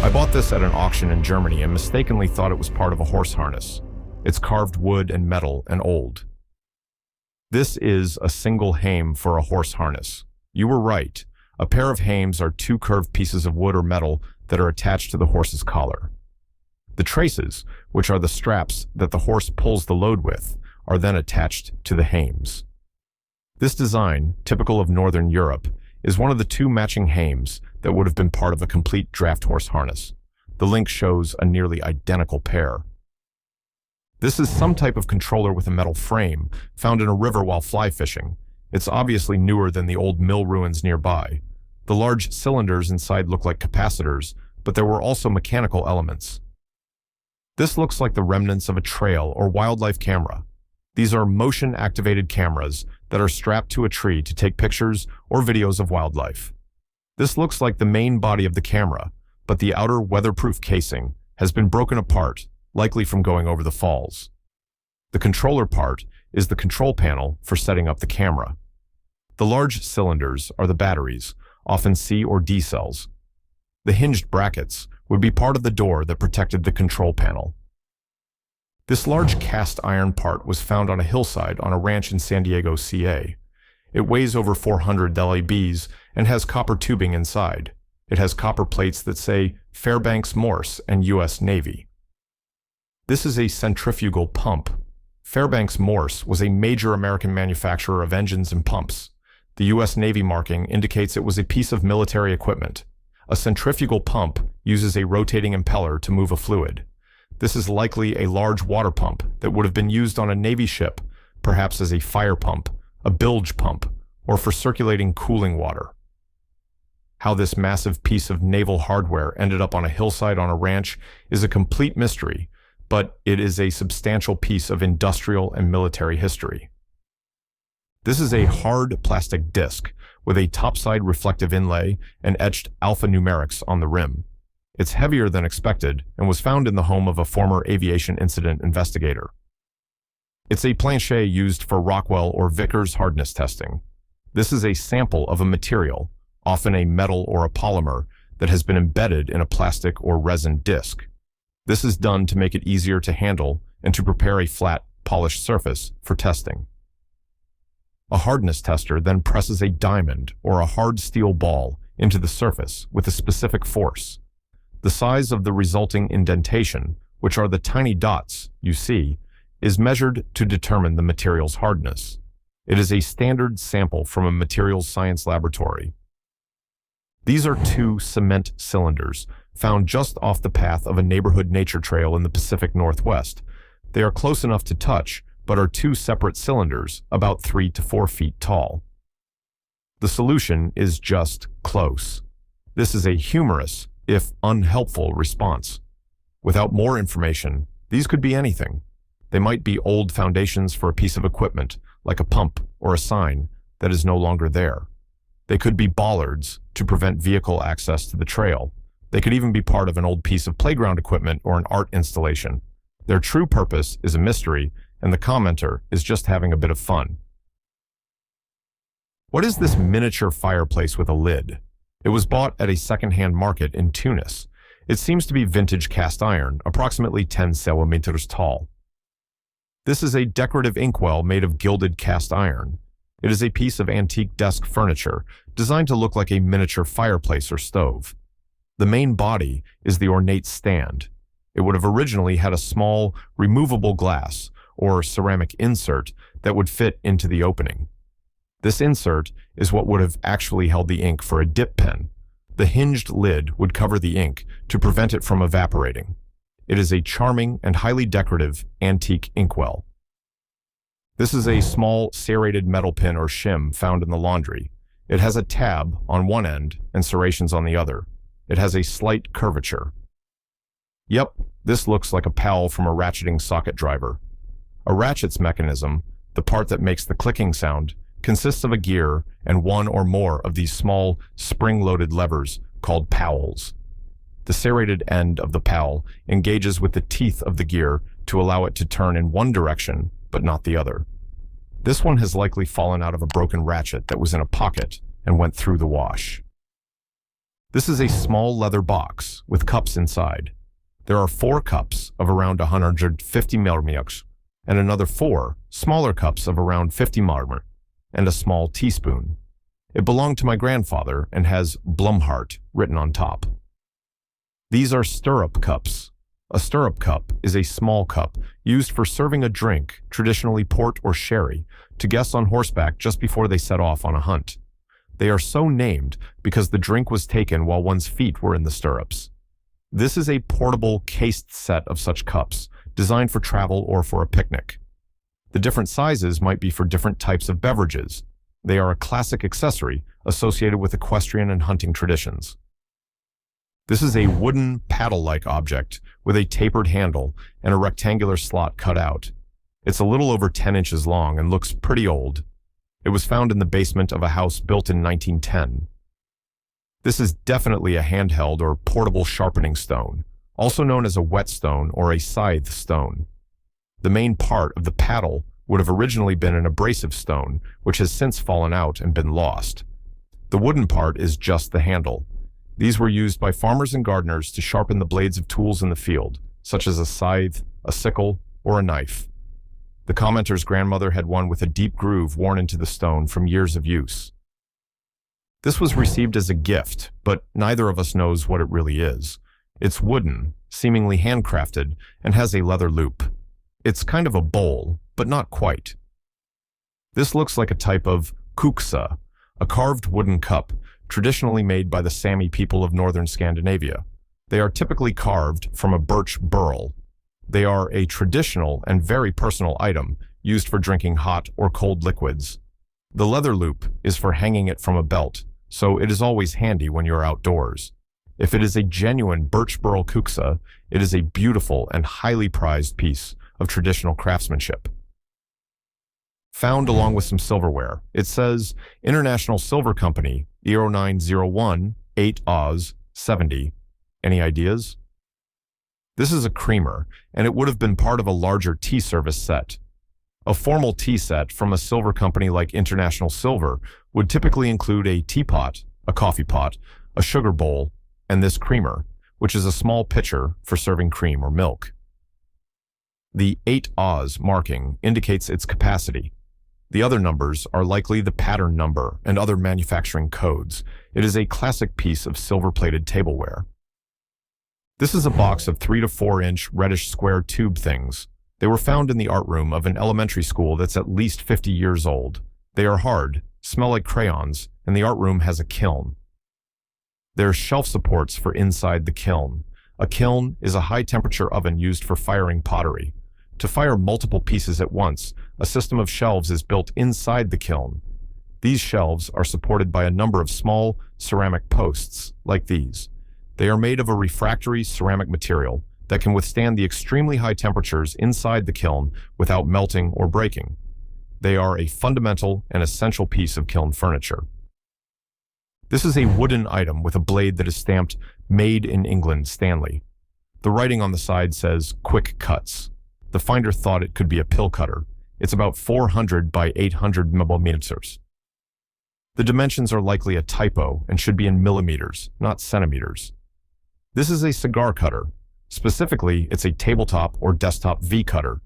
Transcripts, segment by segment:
I bought this at an auction in Germany and mistakenly thought it was part of a horse harness. It's carved wood and metal and old. This is a single hame for a horse harness. You were right. A pair of hames are two curved pieces of wood or metal that are attached to the horse's collar. The traces, which are the straps that the horse pulls the load with, are then attached to the hames. This design, typical of Northern Europe, is one of the two matching hames that would have been part of a complete draft horse harness. The link shows a nearly identical pair. This is some type of controller with a metal frame, found in a river while fly fishing. It's obviously newer than the old mill ruins nearby. The large cylinders inside look like capacitors, but there were also mechanical elements. This looks like the remnants of a trail or wildlife camera. These are motion-activated cameras that are strapped to a tree to take pictures or videos of wildlife. This looks like the main body of the camera, but the outer weatherproof casing has been broken apart, likely from going over the falls. The controller part is the control panel for setting up the camera. The large cylinders are the batteries, often C or D cells. The hinged brackets would be part of the door that protected the control panel. This large cast iron part was found on a hillside on a ranch in San Diego, CA. It weighs over 400 LABs and has copper tubing inside. It has copper plates that say Fairbanks Morse and U.S. Navy. This is a centrifugal pump. Fairbanks Morse was a major American manufacturer of engines and pumps. The U.S. Navy marking indicates it was a piece of military equipment. A centrifugal pump uses a rotating impeller to move a fluid. This is likely a large water pump that would have been used on a Navy ship, perhaps as a fire pump, a bilge pump, or for circulating cooling water. How this massive piece of naval hardware ended up on a hillside on a ranch is a complete mystery, but it is a substantial piece of industrial and military history. This is a hard plastic disc with a topside reflective inlay and etched alphanumerics on the rim. It's heavier than expected and was found in the home of a former aviation incident investigator. It's a planchet used for Rockwell or Vickers hardness testing. This is a sample of a material, often a metal or a polymer, that has been embedded in a plastic or resin disc. This is done to make it easier to handle and to prepare a flat, polished surface for testing. A hardness tester then presses a diamond or a hard steel ball into the surface with a specific force. The size of the resulting indentation, which are the tiny dots you see, is measured to determine the material's hardness. It is a standard sample from a materials science laboratory. These are two cement cylinders found just off the path of a neighborhood nature trail in the Pacific Northwest. They are close enough to touch, but are two separate cylinders about 3 to 4 feet tall. The solution is just close. This is a humorous, if unhelpful, response. Without more information, these could be anything. They might be old foundations for a piece of equipment, like a pump or a sign, that is no longer there. They could be bollards to prevent vehicle access to the trail. They could even be part of an old piece of playground equipment or an art installation. Their true purpose is a mystery, and the commenter is just having a bit of fun. What is this miniature fireplace with a lid? It was bought at a second-hand market in Tunis. It seems to be vintage cast iron, approximately 10 centimeters tall. This is a decorative inkwell made of gilded cast iron. It is a piece of antique desk furniture designed to look like a miniature fireplace or stove. The main body is the ornate stand. It would have originally had a small, removable glass or ceramic insert that would fit into the opening. This insert is what would have actually held the ink for a dip pen. The hinged lid would cover the ink to prevent it from evaporating. It is a charming and highly decorative antique inkwell. This is a small serrated metal pin or shim found in the laundry. It has a tab on one end and serrations on the other. It has a slight curvature. Yep, this looks like a pal from a ratcheting socket driver. A ratchet's mechanism, the part that makes the clicking sound, consists of a gear and one or more of these small, spring-loaded levers called pawls. The serrated end of the pawl engages with the teeth of the gear to allow it to turn in one direction, but not the other. This one has likely fallen out of a broken ratchet that was in a pocket and went through the wash. This is a small leather box with cups inside. There are 4 cups of around 150 milliliters and another 4 smaller cups of around 50 milliliters and a small teaspoon. It belonged to my grandfather and has Blumhart written on top. These are stirrup cups. A stirrup cup is a small cup used for serving a drink, traditionally port or sherry, to guests on horseback just before they set off on a hunt. They are so named because the drink was taken while one's feet were in the stirrups. This is a portable, cased set of such cups, designed for travel or for a picnic. The different sizes might be for different types of beverages. They are a classic accessory associated with equestrian and hunting traditions. This is a wooden paddle-like object with a tapered handle and a rectangular slot cut out. It's a little over 10 inches long and looks pretty old. It was found in the basement of a house built in 1910. This is definitely a handheld or portable sharpening stone, also known as a whetstone or a scythe stone. The main part of the paddle would have originally been an abrasive stone, which has since fallen out and been lost. The wooden part is just the handle. These were used by farmers and gardeners to sharpen the blades of tools in the field, such as a scythe, a sickle, or a knife. The commenter's grandmother had one with a deep groove worn into the stone from years of use. This was received as a gift, but neither of us knows what it really is. It's wooden, seemingly handcrafted, and has a leather loop. It's kind of a bowl, but not quite. This looks like a type of kuksa, a carved wooden cup, traditionally made by the Sami people of northern Scandinavia. They are typically carved from a birch burl. They are a traditional and very personal item used for drinking hot or cold liquids. The leather loop is for hanging it from a belt, so it is always handy when you're outdoors. If it is a genuine birch burl kuksa, it is a beautiful and highly prized piece of traditional craftsmanship. Found along with some silverware. It says International Silver Company 0901 8 Oz 70. Any ideas? This is a creamer, and it would have been part of a larger tea service set. A formal tea set from a silver company like International Silver would typically include a teapot, a coffee pot, a sugar bowl, and this creamer, which is a small pitcher for serving cream or milk. The 8 Oz marking indicates its capacity. The other numbers are likely the pattern number and other manufacturing codes. It is a classic piece of silver-plated tableware. This is a box of 3 to 4 inch reddish square tube things. They were found in the art room of an elementary school that's at least 50 years old. They are hard, smell like crayons, and the art room has a kiln. There are shelf supports for inside the kiln. A kiln is a high-temperature oven used for firing pottery. To fire multiple pieces at once, a system of shelves is built inside the kiln. These shelves are supported by a number of small ceramic posts, like these. They are made of a refractory ceramic material that can withstand the extremely high temperatures inside the kiln without melting or breaking. They are a fundamental and essential piece of kiln furniture. This is a wooden item with a blade that is stamped "Made in England, Stanley." The writing on the side says "Quick Cuts." The finder thought it could be a pill cutter. It's about 400 by 800 millimeters. The dimensions are likely a typo and should be in millimeters, not centimeters. This is a cigar cutter. Specifically, it's a tabletop or desktop V-cutter.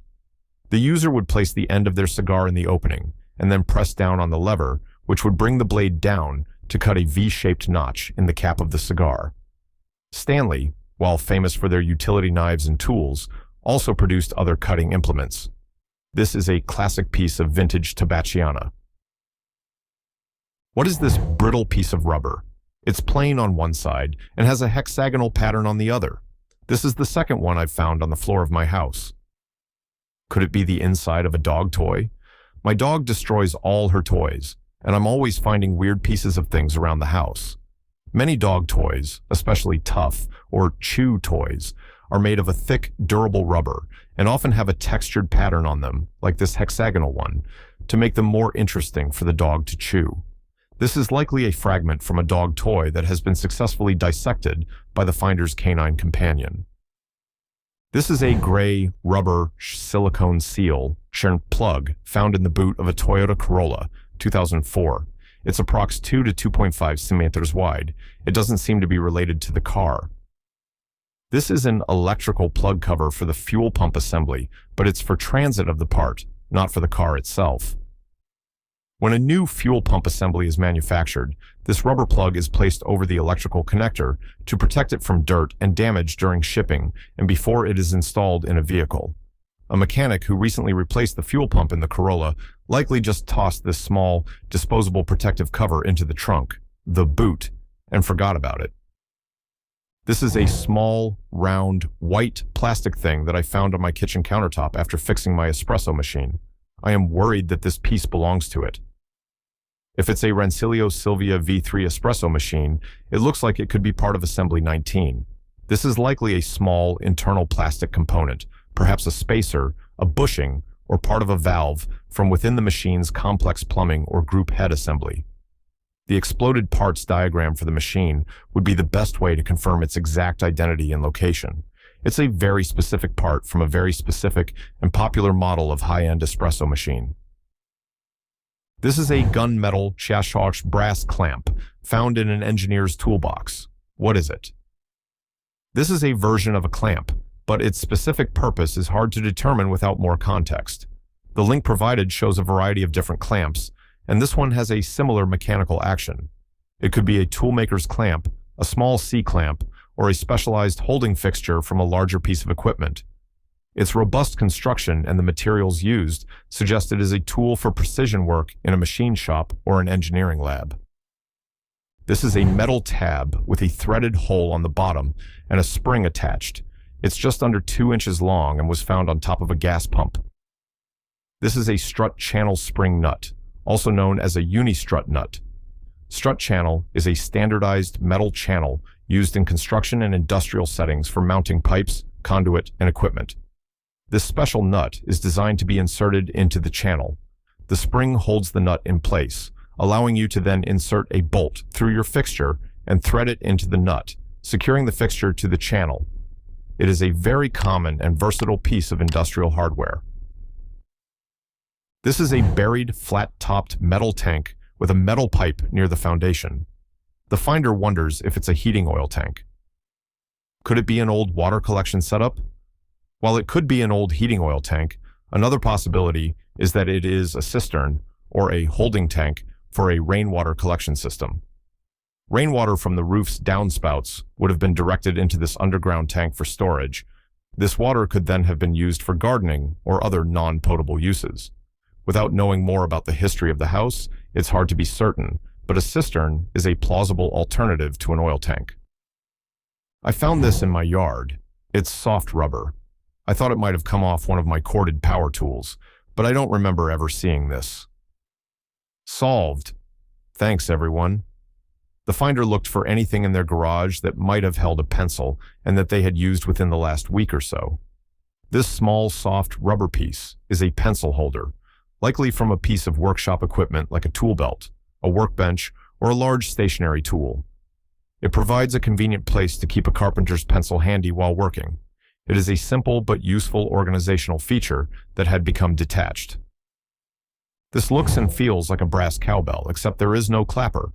The user would place the end of their cigar in the opening and then press down on the lever, which would bring the blade down to cut a V-shaped notch in the cap of the cigar. Stanley, while famous for their utility knives and tools, also produced other cutting implements. This is a classic piece of vintage tabacchiana. What is this brittle piece of rubber? It's plain on one side and has a hexagonal pattern on the other. This is the second one I've found on the floor of my house. Could it be the inside of a dog toy? My dog destroys all her toys, and I'm always finding weird pieces of things around the house. Many dog toys, especially tough or chew toys, are made of a thick, durable rubber and often have a textured pattern on them, like this hexagonal one, to make them more interesting for the dog to chew. This is likely a fragment from a dog toy that has been successfully dissected by the finder's canine companion. This is a gray rubber silicone seal plug found in the boot of a Toyota Corolla 2004. It's approx 2 to 2.5 centimeters wide. It doesn't seem to be related to the car. This is an electrical plug cover for the fuel pump assembly, but it's for transit of the part, not for the car itself. When a new fuel pump assembly is manufactured, this rubber plug is placed over the electrical connector to protect it from dirt and damage during shipping and before it is installed in a vehicle. A mechanic who recently replaced the fuel pump in the Corolla likely just tossed this small, disposable protective cover into the trunk, the boot, and forgot about it. This is a small, round, white plastic thing that I found on my kitchen countertop after fixing my espresso machine. I am worried that this piece belongs to it. If it's a Rancilio Silvia V3 espresso machine, it looks like it could be part of assembly 19. This is likely a small, internal plastic component, perhaps a spacer, a bushing, or part of a valve from within the machine's complex plumbing or group head assembly. The exploded parts diagram for the machine would be the best way to confirm its exact identity and location. It's a very specific part from a very specific and popular model of high-end espresso machine. This is a gunmetal Chashawsh brass clamp found in an engineer's toolbox. What is it? This is a version of a clamp, but its specific purpose is hard to determine without more context. The link provided shows a variety of different clamps, and this one has a similar mechanical action. It could be a toolmaker's clamp, a small C-clamp, or a specialized holding fixture from a larger piece of equipment. Its robust construction and the materials used suggest it is a tool for precision work in a machine shop or an engineering lab. This is a metal tab with a threaded hole on the bottom and a spring attached. It's just under 2 inches long and was found on top of a gas pump. This is a strut channel spring nut, also known as a uni-strut nut. Strut channel is a standardized metal channel used in construction and industrial settings for mounting pipes, conduit, and equipment. This special nut is designed to be inserted into the channel. The spring holds the nut in place, allowing you to then insert a bolt through your fixture and thread it into the nut, securing the fixture to the channel. It is a very common and versatile piece of industrial hardware. This is a buried, flat-topped metal tank with a metal pipe near the foundation. The finder wonders if it's a heating oil tank. Could it be an old water collection setup? While it could be an old heating oil tank, another possibility is that it is a cistern or a holding tank for a rainwater collection system. Rainwater from the roof's downspouts would have been directed into this underground tank for storage. This water could then have been used for gardening or other non-potable uses. Without knowing more about the history of the house, it's hard to be certain, but a cistern is a plausible alternative to an oil tank. I found this in my yard. It's soft rubber. I thought it might have come off one of my corded power tools, but I don't remember ever seeing this. Solved. Thanks, everyone. The finder looked for anything in their garage that might have held a pencil and that they had used within the last week or so. This small, soft rubber piece is a pencil holder, likely from a piece of workshop equipment like a tool belt, a workbench, or a large stationary tool. It provides a convenient place to keep a carpenter's pencil handy while working. It is a simple but useful organizational feature that had become detached. This looks and feels like a brass cowbell, except there is no clapper.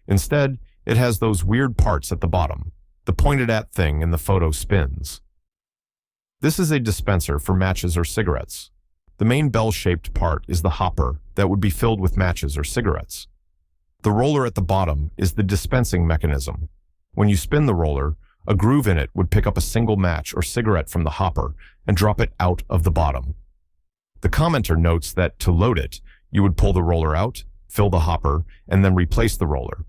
Instead, it has those weird parts at the bottom. The pointed-at thing in the photo spins. This is a dispenser for matches or cigarettes. The main bell-shaped part is the hopper that would be filled with matches or cigarettes. The roller at the bottom is the dispensing mechanism. When you spin the roller, a groove in it would pick up a single match or cigarette from the hopper and drop it out of the bottom. The commenter notes that to load it, you would pull the roller out, fill the hopper, and then replace the roller.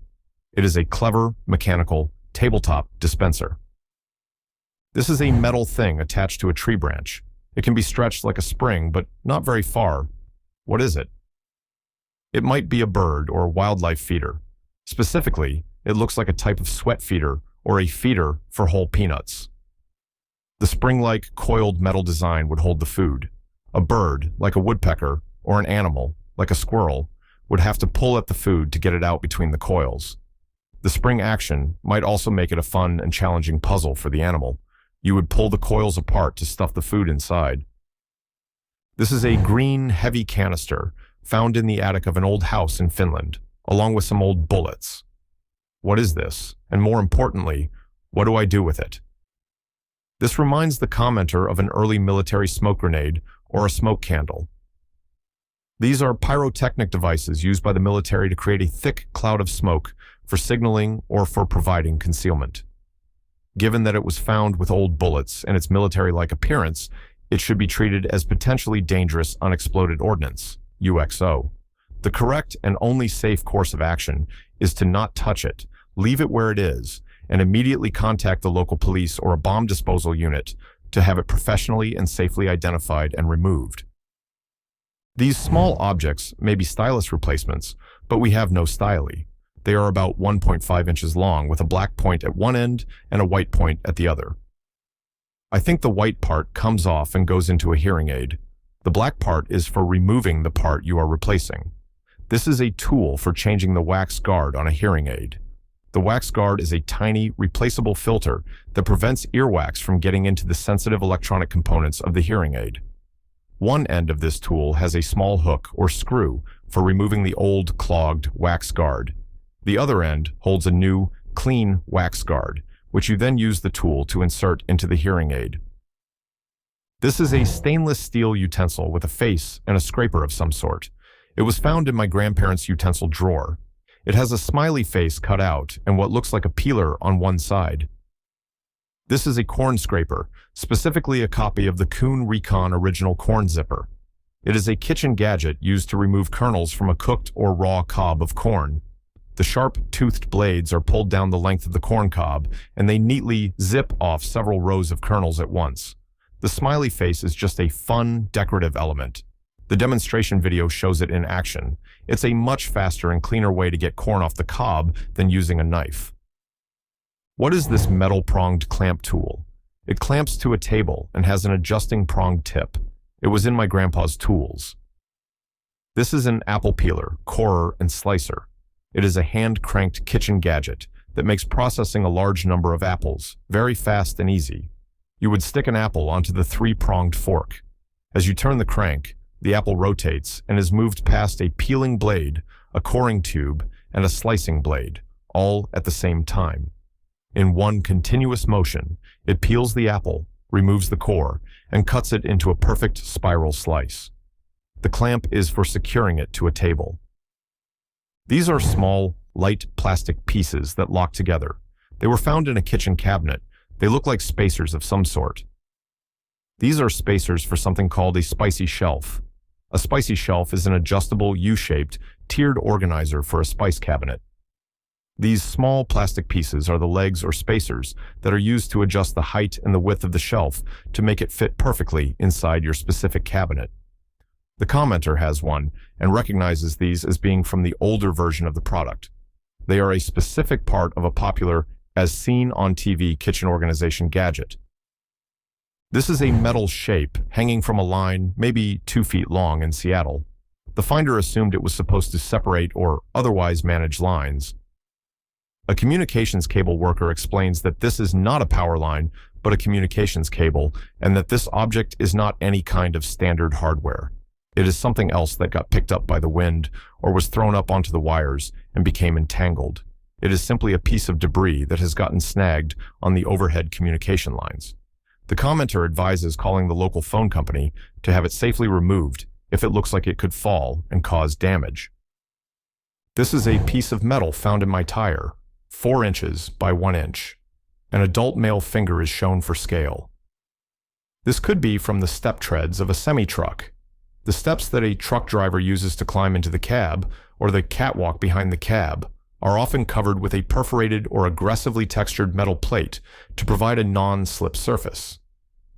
It is a clever, mechanical, tabletop dispenser. This is a metal thing attached to a tree branch. It can be stretched like a spring, but not very far. What is it? It might be a bird or wildlife feeder. Specifically, it looks like a type of sweat feeder or a feeder for whole peanuts. The spring-like coiled metal design would hold the food. A bird, like a woodpecker, or an animal, like a squirrel, would have to pull at the food to get it out between the coils. The spring action might also make it a fun and challenging puzzle for the animal. You would pull the coils apart to stuff the food inside. This is a green, heavy canister found in the attic of an old house in Finland. along with some old bullets. What is this? And more importantly, what do I do with it? This reminds the commenter of an early military smoke grenade or a smoke candle. These are pyrotechnic devices used by the military to create a thick cloud of smoke for signaling or for providing concealment. Given that it was found with old bullets and its military-like appearance, it should be treated as potentially dangerous unexploded ordnance, UXO. The correct and only safe course of action is to not touch it, leave it where it is, and immediately contact the local police or a bomb disposal unit to have it professionally and safely identified and removed. These small objects may be stylus replacements, but we have no stylie. They are about 1.5 inches long with a black point at one end and a white point at the other. I think the white part comes off and goes into a hearing aid. The black part is for removing the part you are replacing. This is a tool for changing the wax guard on a hearing aid. The wax guard is a tiny, replaceable filter that prevents earwax from getting into the sensitive electronic components of the hearing aid. One end of this tool has a small hook or screw for removing the old, clogged wax guard. The other end holds a new, clean wax guard, which you then use the tool to insert into the hearing aid. This is a stainless steel utensil with a face and a scraper of some sort. It was found in my grandparents' utensil drawer. It has a smiley face cut out and what looks like a peeler on one side. This is a corn scraper, specifically a copy of the Kuhn Recon original corn zipper. It is a kitchen gadget used to remove kernels from a cooked or raw cob of corn. The sharp, toothed blades are pulled down the length of the corn cob, and they neatly zip off several rows of kernels at once. The smiley face is just a fun, decorative element. The demonstration video shows it in action. It's a much faster and cleaner way to get corn off the cob than using a knife. What is this metal-pronged clamp tool? It clamps to a table and has an adjusting pronged tip. It was in my grandpa's tools. This is an apple peeler, corer, and slicer. It is a hand-cranked kitchen gadget that makes processing a large number of apples very fast and easy. You would stick an apple onto the three-pronged fork. As you turn the crank, the apple rotates and is moved past a peeling blade, a coring tube, and a slicing blade, all at the same time. In one continuous motion, it peels the apple, removes the core, and cuts it into a perfect spiral slice. The clamp is for securing it to a table. These are small, light plastic pieces that lock together. They were found in a kitchen cabinet. They look like spacers of some sort. These are spacers for something called a spicy shelf. A spicy shelf is an adjustable U-shaped, tiered organizer for a spice cabinet. These small plastic pieces are the legs or spacers that are used to adjust the height and the width of the shelf to make it fit perfectly inside your specific cabinet. The commenter has one and recognizes these as being from the older version of the product. They are a specific part of a popular, as seen on TV, kitchen organization gadget. This is a metal shape hanging from a line maybe 2 feet long in Seattle. The finder assumed it was supposed to separate or otherwise manage lines. A communications cable worker explains that this is not a power line, but a communications cable, and that this object is not any kind of standard hardware. It is something else that got picked up by the wind or was thrown up onto the wires and became entangled. It is simply a piece of debris that has gotten snagged on the overhead communication lines. The commenter advises calling the local phone company to have it safely removed if it looks like it could fall and cause damage. This is a piece of metal found in my tire, 4 inches by 1 inch. An adult male finger is shown for scale. This could be from the step treads of a semi-truck. The steps that a truck driver uses to climb into the cab, or the catwalk behind the cab, are often covered with a perforated or aggressively textured metal plate to provide a non-slip surface.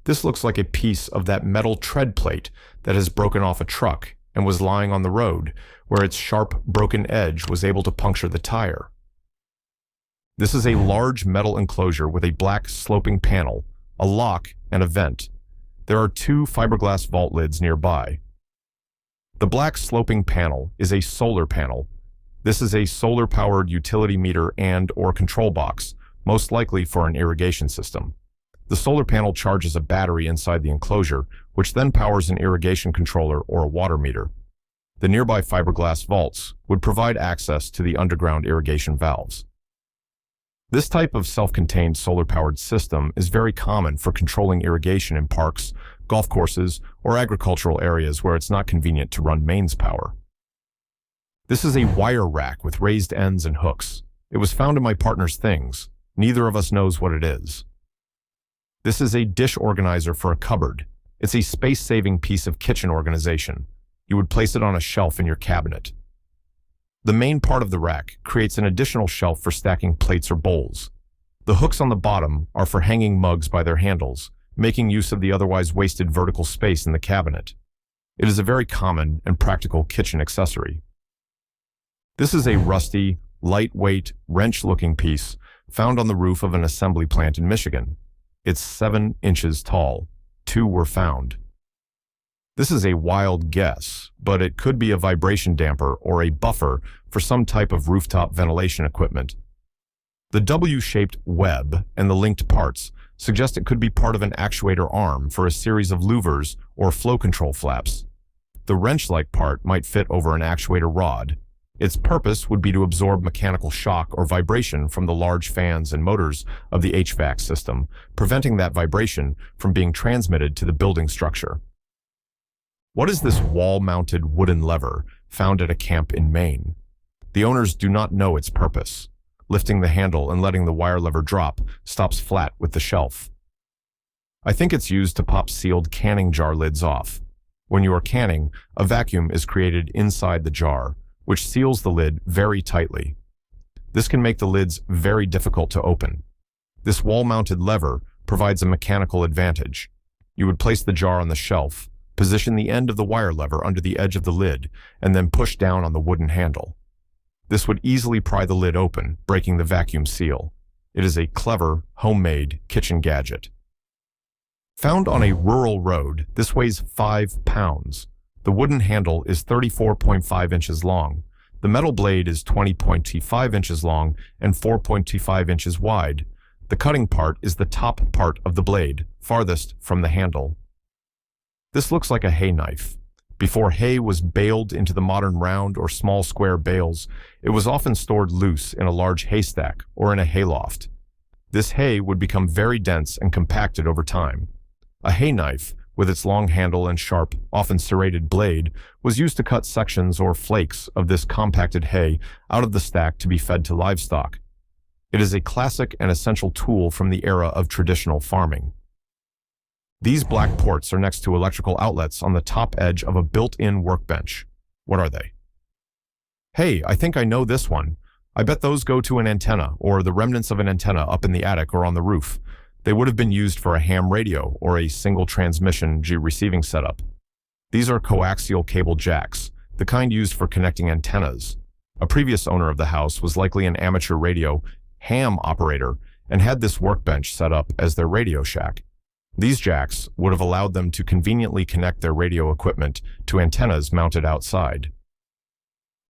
This looks like a piece of that metal tread plate that has broken off a truck and was lying on the road, where its sharp, broken edge was able to puncture the tire. This is a large metal enclosure with a black sloping panel, a lock, and a vent. There are 2 fiberglass vault lids nearby. The black sloping panel is a solar panel. This is a solar-powered utility meter and/or control box, most likely for an irrigation system. The solar panel charges a battery inside the enclosure, which then powers an irrigation controller or a water meter. The nearby fiberglass vaults would provide access to the underground irrigation valves. This type of self-contained solar-powered system is very common for controlling irrigation in parks, golf courses, or agricultural areas where it's not convenient to run mains power. This is a wire rack with raised ends and hooks. It was found in my partner's things. Neither of us knows what it is. This is a dish organizer for a cupboard. It's a space-saving piece of kitchen organization. You would place it on a shelf in your cabinet. The main part of the rack creates an additional shelf for stacking plates or bowls. The hooks on the bottom are for hanging mugs by their handles, making use of the otherwise wasted vertical space in the cabinet. It is a very common and practical kitchen accessory. This is a rusty, lightweight, wrench-looking piece found on the roof of an assembly plant in Michigan. It's 7 inches tall. 2 were found. This is a wild guess, but it could be a vibration damper or a buffer for some type of rooftop ventilation equipment. The W-shaped web and the linked parts suggest it could be part of an actuator arm for a series of louvers or flow control flaps. The wrench-like part might fit over an actuator rod. Its purpose would be to absorb mechanical shock or vibration from the large fans and motors of the HVAC system, preventing that vibration from being transmitted to the building structure. What is this wall-mounted wooden lever found at a camp in Maine? The owners do not know its purpose. Lifting the handle and letting the wire lever drop stops flat with the shelf. I think it's used to pop sealed canning jar lids off. When you are canning, a vacuum is created inside the jar, which seals the lid very tightly. This can make the lids very difficult to open. This wall-mounted lever provides a mechanical advantage. You would place the jar on the shelf, position the end of the wire lever under the edge of the lid, and then push down on the wooden handle. This would easily pry the lid open, breaking the vacuum seal. It is a clever, homemade kitchen gadget. Found on a rural road, this weighs 5 pounds. The wooden handle is 34.5 inches long. The metal blade is 20.25 inches long and 4.25 inches wide. The cutting part is the top part of the blade, farthest from the handle. This looks like a hay knife. Before hay was baled into the modern round or small square bales, it was often stored loose in a large haystack or in a hayloft. This hay would become very dense and compacted over time. A hay knife, with its long handle and sharp, often serrated blade, was used to cut sections or flakes of this compacted hay out of the stack to be fed to livestock. It is a classic and essential tool from the era of traditional farming. These black ports are next to electrical outlets on the top edge of a built-in workbench. What are they? Hey, I think I know this one. I bet those go to an antenna or the remnants of an antenna up in the attic or on the roof. They would have been used for a ham radio or a single transmission receiving setup. These are coaxial cable jacks, the kind used for connecting antennas. A previous owner of the house was likely an amateur radio ham operator and had this workbench set up as their radio shack. These jacks would have allowed them to conveniently connect their radio equipment to antennas mounted outside.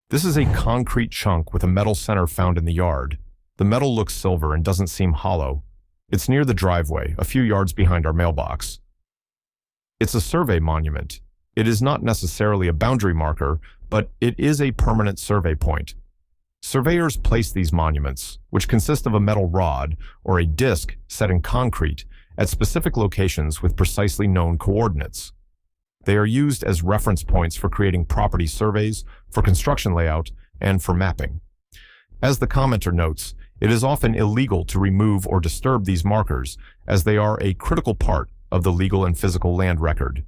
This is a concrete chunk with a metal center found in the yard. The metal looks silver and doesn't seem hollow. It's near the driveway, a few yards behind our mailbox. It's a survey monument. It is not necessarily a boundary marker, but it is a permanent survey point. Surveyors place these monuments, which consist of a metal rod or a disc set in concrete, at specific locations with precisely known coordinates. They are used as reference points for creating property surveys, for construction layout, and for mapping. As the commenter notes, it is often illegal to remove or disturb these markers, as they are a critical part of the legal and physical land record.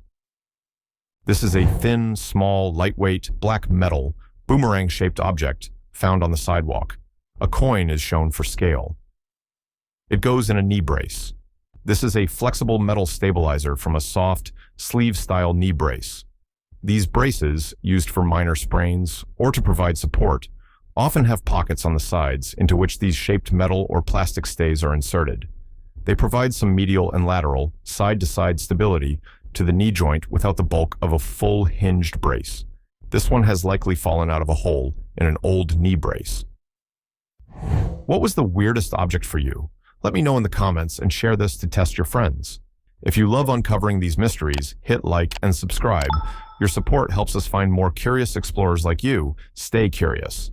This is a thin, small, lightweight, black metal, boomerang-shaped object found on the sidewalk. A coin is shown for scale. It goes in a knee brace. This is a flexible metal stabilizer from a soft, sleeve-style knee brace. These braces, used for minor sprains or to provide support, often have pockets on the sides into which these shaped metal or plastic stays are inserted. They provide some medial and lateral, side-to-side stability to the knee joint without the bulk of a full hinged brace. This one has likely fallen out of a hole in an old knee brace. What was the weirdest object for you? Let me know in the comments and share this to test your friends. If you love uncovering these mysteries, hit like and subscribe. Your support helps us find more curious explorers like you. Stay curious.